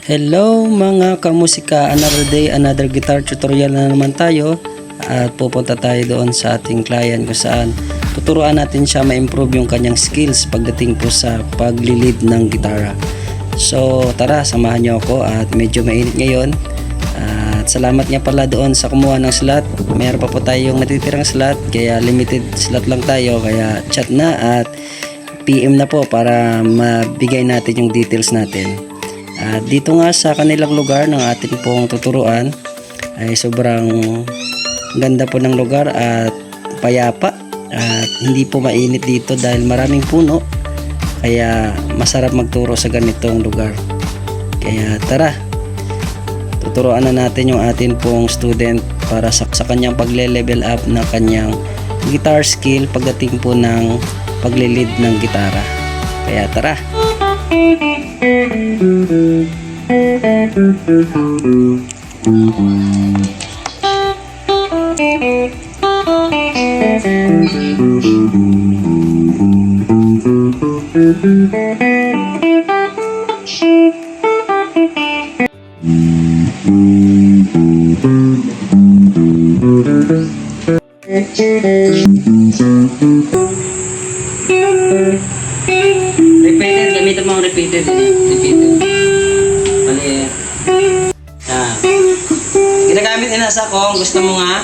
Hello mga kamusika, another day, another guitar tutorial na naman tayo at pupunta tayo doon sa ating client kung saan tuturuan natin siya ma-improve yung kanyang skills pagdating po sa paglilid ng gitara. So tara, samahan niyo ako at medyo mainit ngayon at salamat nga pala doon sa kumuha ng slot. Meron pa po tayong natitirang slot kaya limited slot lang tayo, kaya chat na at PM na po para mabigay natin yung details natin. Dito nga sa kanilang lugar ng ating pong tuturuan ay sobrang ganda po ng lugar at payapa at hindi po mainit dito dahil maraming puno, kaya masarap magturo sa ganitong lugar. Kaya tara, tuturuan na natin yung ating pong student para sa kanyang pagle-level up na kanyang guitar skill pagdating po ng paglilid ng gitara. Kaya tara. Repeated, gamitin mo ang repeated. Mali. Ginagamit din nasa kung gusto mo nga.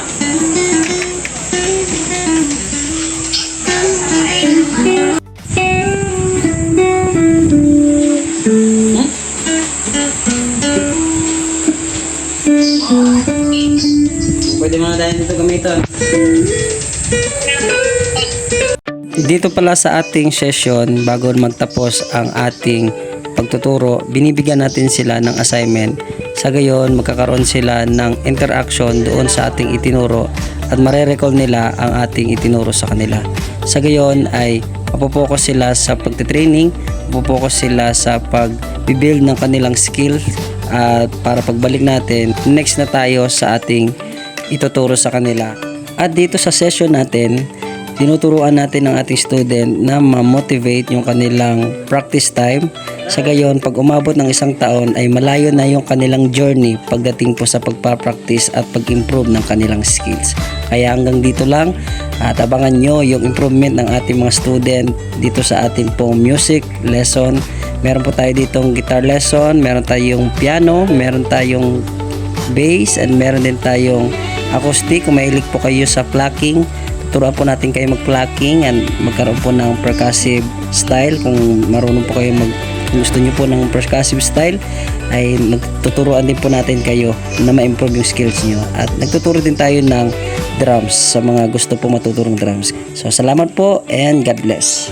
Pwede mo na dahil dito gamitin. Dito pala sa ating session, bago magtapos ang ating pagtuturo, binibigyan natin sila ng assignment. Sa gayon, magkakaroon sila ng interaction doon sa ating itinuro at mare-recall nila ang ating itinuro sa kanila. Sa gayon ay mapopokus sila sa pagtitraining, mapopokus sila sa pag-build ng kanilang skill at para pagbalik natin, next na tayo sa ating ituturo sa kanila. At dito sa session natin, tinuturuan natin ng ating student na ma-motivate yung kanilang practice time. Sa gayon, pag umabot ng isang taon ay malayo na yung kanilang journey pagdating po sa pagpapractice at pag-improve ng kanilang skills. Kaya hanggang dito lang at abangan nyo yung improvement ng ating mga student dito sa ating pong music lesson. Meron po tayo ditong guitar lesson, meron tayong piano, meron tayong bass, and meron din tayong acoustic. Kung mahilig po kayo sa plucking, turuan po natin kayo mag-plucking and magkaroon po ng percussive style. Kung marunong po kayo kung gusto nyo po ng percussive style, ay magtuturuan din po natin kayo na ma-improve yung skills nyo. At nagtuturo din tayo ng drums sa mga gusto po matuturong drums. So salamat po and God bless.